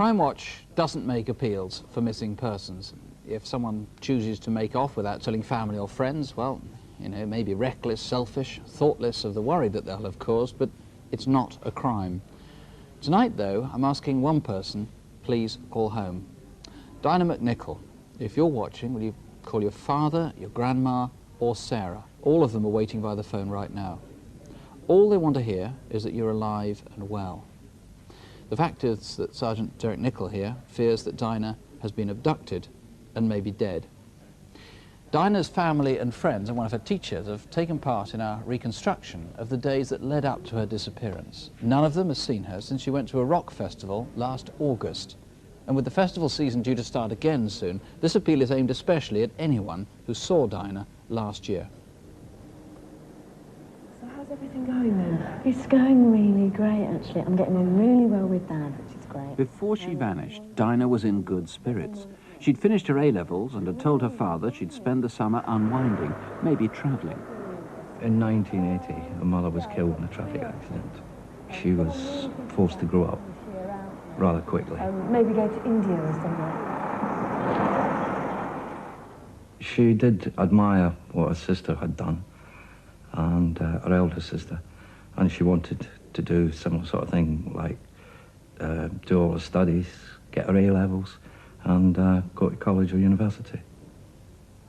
Crimewatch doesn't make appeals for missing persons. If someone chooses to make off without telling family or friends, well, you know, maybe reckless, selfish, thoughtless of the worry that they'll have caused, but it's not a crime. Tonight, though, I'm asking one person, please call home. Dinah McNicol, if you're watching, will you call your father, your grandma, or Sarah? All of them are waiting by the phone right now. All they want to hear is that you're alive and well. The fact is that Sergeant Derek Nicol here fears that Dinah has been abducted and may be dead. Dinah's family and friends and one of her teachers have taken part in our reconstruction of the days that led up to her disappearance. None of them has seen her since she went to a rock festival last August. And with the festival season due to start again soon, this appeal is aimed especially at anyone who saw Dinah last year. So how's everything going then? It's going really great, actually. I'm getting on really well with Dad, which is great. Before she vanished, Dinah was in good spirits. She'd finished her A-levels and had told her father she'd spend the summer unwinding, maybe travelling. In 1980, her mother was killed in a traffic accident. She was forced to grow up rather quickly. Maybe go to India or somewhere. She did admire what her sister had done, and her elder sister, and she wanted to do similar sort of thing, like do all her studies, get her A-levels, and go to college or university.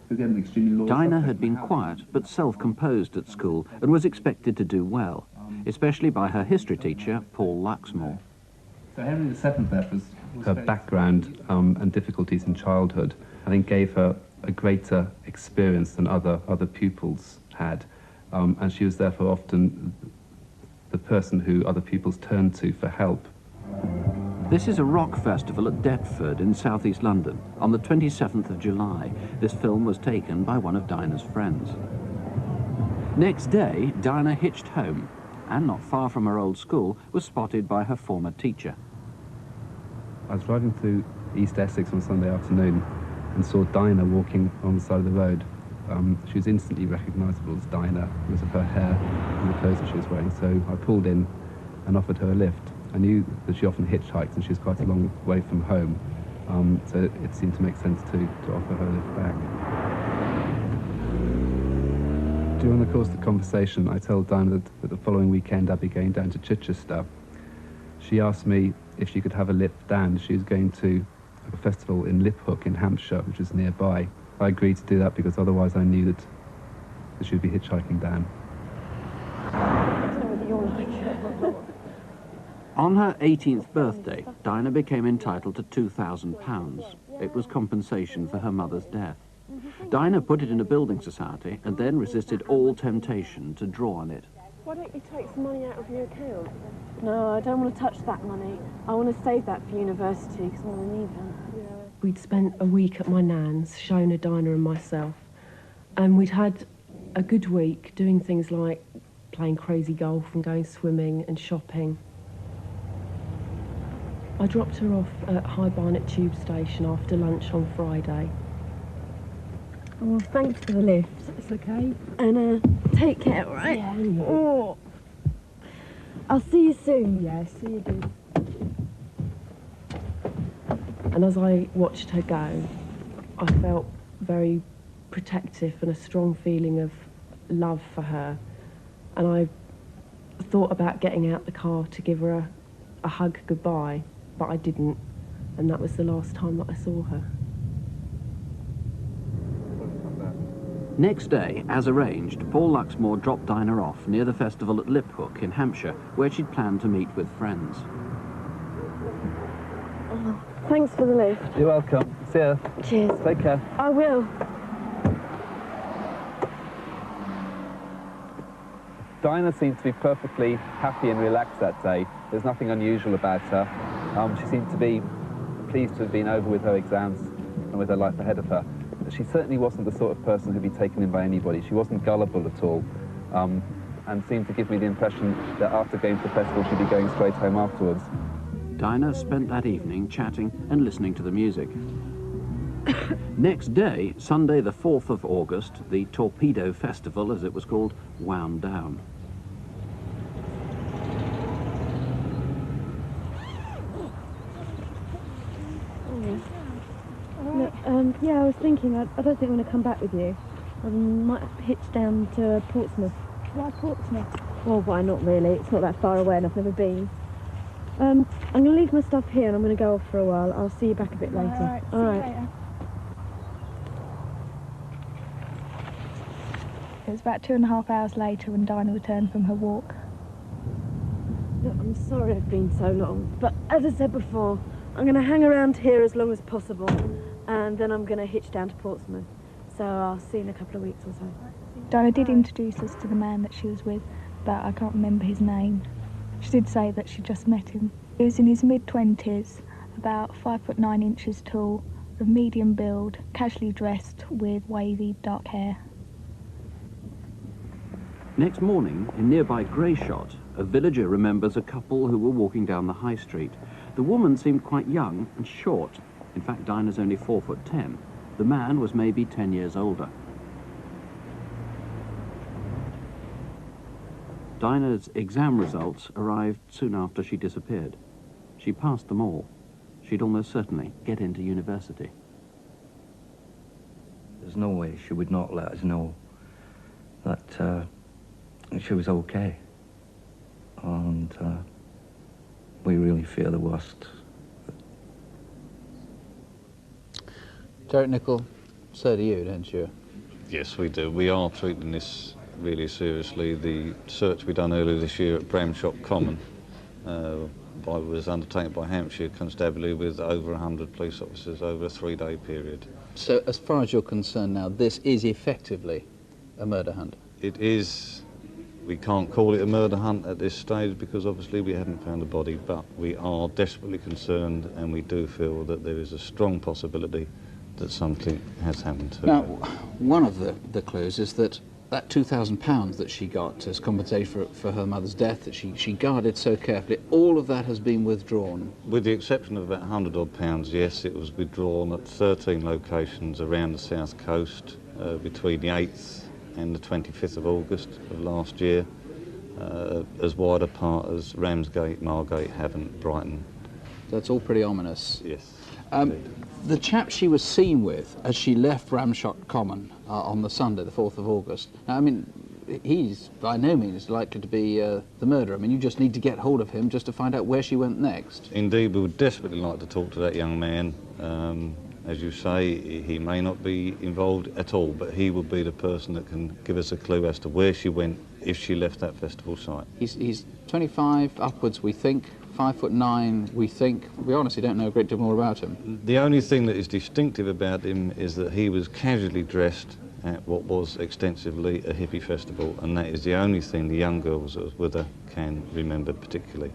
Dinah had been quiet but self-composed at school and was expected to do well, especially by her history teacher, Paul Luxmore. So Henry VII, that was her background and difficulties in childhood, I think, gave her a greater experience than other pupils had, and she was therefore often the person who other pupils turned to for help. This is a rock festival at Deptford in southeast London. On the 27th of July, this film was taken by one of Dinah's friends. Next day, Dinah hitched home, and not far from her old school, was spotted by her former teacher. I was driving through East Essex on Sunday afternoon and saw Dinah walking on the side of the road. She was instantly recognisable as Dinah because of her hair and the clothes that she was wearing, so I pulled in and offered her a lift. I knew that she often hitchhiked and she was quite a long way from home, so it seemed to make sense to offer her a lift back. During the course of the conversation, I told Dinah that the following weekend I'd be going down to Chichester. She asked me if she could have a lift down. She was going to a festival in Liphook in Hampshire, which was nearby. I agreed to do that because otherwise I knew that she would be hitchhiking down. On her 18th birthday, Dinah became entitled to £2,000. It was compensation for her mother's death. Dinah put it in a building society and then resisted all temptation to draw on it. Why don't you take some money out of your account? No, I don't want to touch that money. I want to save that for university because I want to need that. Yeah. We'd spent a week at my nan's, Shona, Dinah and myself, and we'd had a good week doing things like playing crazy golf and going swimming and shopping. I dropped her off at High Barnet Tube Station after lunch on Friday. Oh, thanks for the lift. It's okay. And take care, all right? Yeah, yeah. Oh. I'll see you soon. Yeah, see you soon. And as I watched her go, I felt very protective and a strong feeling of love for her. And I thought about getting out the car to give her a hug goodbye, but I didn't. And that was the last time that I saw her. Next day, as arranged, Paul Luxmore dropped Dinah off near the festival at Liphook in Hampshire, where she'd planned to meet with friends. Oh, thanks for the lift. You're welcome. See ya. Cheers. Take care. I will. Dinah seemed to be perfectly happy and relaxed that day. There's nothing unusual about her. She seemed to be pleased to have been over with her exams and with her life ahead of her. She certainly wasn't the sort of person who'd be taken in by anybody. She wasn't gullible at all, and seemed to give me the impression that after going to the festival, she'd be going straight home afterwards. Dinah spent that evening chatting and listening to the music. Next day, Sunday the 4th of August, the Torpedo Festival, as it was called, wound down. Yeah, I was thinking, I don't think I'm going to come back with you. I might hitch down to Portsmouth. Why Portsmouth? Well, why not really? It's not that far away and I've never been. I'm going to leave my stuff here and I'm going to go off for a while. I'll see you back a bit later. All right, see you later. It was about 2.5 hours later when Dinah returned from her walk. Look, I'm sorry I've been so long, but as I said before, I'm going to hang around here as long as possible and then I'm going to hitch down to Portsmouth. So I'll see you in a couple of weeks or so. Dinah did introduce us to the man that she was with, but I can't remember his name. She did say that she just met him. He was in his mid-20s, about 5'9" tall, of medium build, casually dressed with wavy dark hair. Next morning, in nearby Greyshot, a villager remembers a couple who were walking down the high street. The woman seemed quite young and short. In fact, Dinah's only 4'10". The man was maybe 10 years older. Dinah's exam results arrived soon after she disappeared. She passed them all. She'd almost certainly get into university. There's no way she would not let us know that she was okay. And we really fear the worst. Derek Nicol, so do you, don't you? Yes, we do. We are treating this really seriously. The search we done earlier this year at Bramshot Common was undertaken by Hampshire Constabulary with over 100 police officers over a 3-day period. So as far as you're concerned now, this is effectively a murder hunt? It is. We can't call it a murder hunt at this stage because obviously we haven't found a body, but we are desperately concerned and we do feel that there is a strong possibility that something has happened to her. Now, one of the clues is that £2,000 that she got as compensation for her mother's death, that she guarded so carefully, all of that has been withdrawn. With the exception of about £100 odd, yes, it was withdrawn at 13 locations around the south coast between the 8th and the 25th of August of last year, as wide apart as Ramsgate, Margate, Havant, Brighton. That's all pretty ominous. Yes. The chap she was seen with as she left Bramshot Common on the Sunday, the 4th of August, now, I mean, he's by no means likely to be the murderer. I mean, you just need to get hold of him just to find out where she went next. Indeed, we would desperately like to talk to that young man. As you say, he may not be involved at all, but he will be the person that can give us a clue as to where she went if she left that festival site. He's 25 upwards, we think, 5'9", we think. We honestly don't know a great deal more about him. The only thing that is distinctive about him is that he was casually dressed at what was extensively a hippie festival, and that is the only thing the young girls that was with her can remember particularly.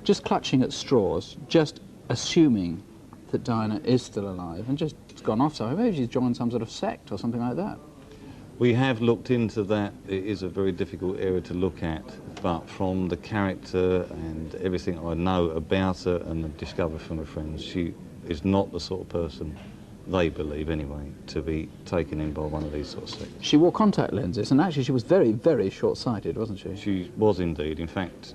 Just clutching at straws, just assuming that Dinah is still alive and just gone off somewhere. Maybe she's joined some sort of sect or something like that. We have looked into that. It is a very difficult area to look at, but from the character and everything I know about her and discovered from her friends, she is not the sort of person, they believe anyway, to be taken in by one of these sort of sects. She wore contact lenses, and actually she was very, very short-sighted, wasn't she? She was indeed. In fact,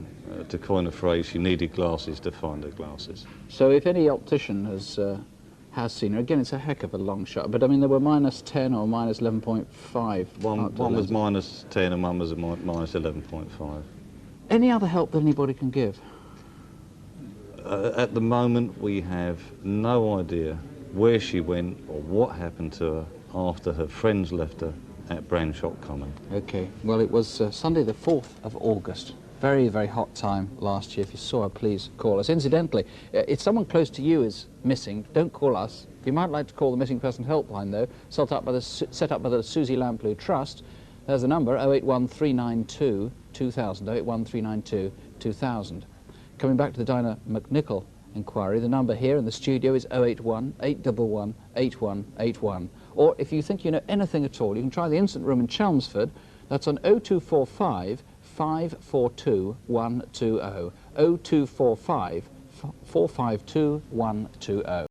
to coin a phrase, she needed glasses to find her glasses. So if any optician has seen her, again, it's a heck of a long shot, but I mean, there were -10 or -11.5. One was -10 and one was -11.5. Any other help that anybody can give? At the moment, we have no idea where she went or what happened to her after her friends left her at Bramshot Common. Okay, well, it was Sunday the 4th of August. Very, very hot time last year. If you saw her, please call us. Incidentally, if someone close to you is missing, don't call us. You might like to call the Missing Person Helpline, though, set up by the Susie Lamplugh Trust. There's the number, 081 392 2000, 081 392 2000. Coming back to the Dinah McNicol inquiry, the number here in the studio is 081 811 8181. Or if you think you know anything at all, you can try the Instant Room in Chelmsford. That's on 0245 542 120, 0245 452 120.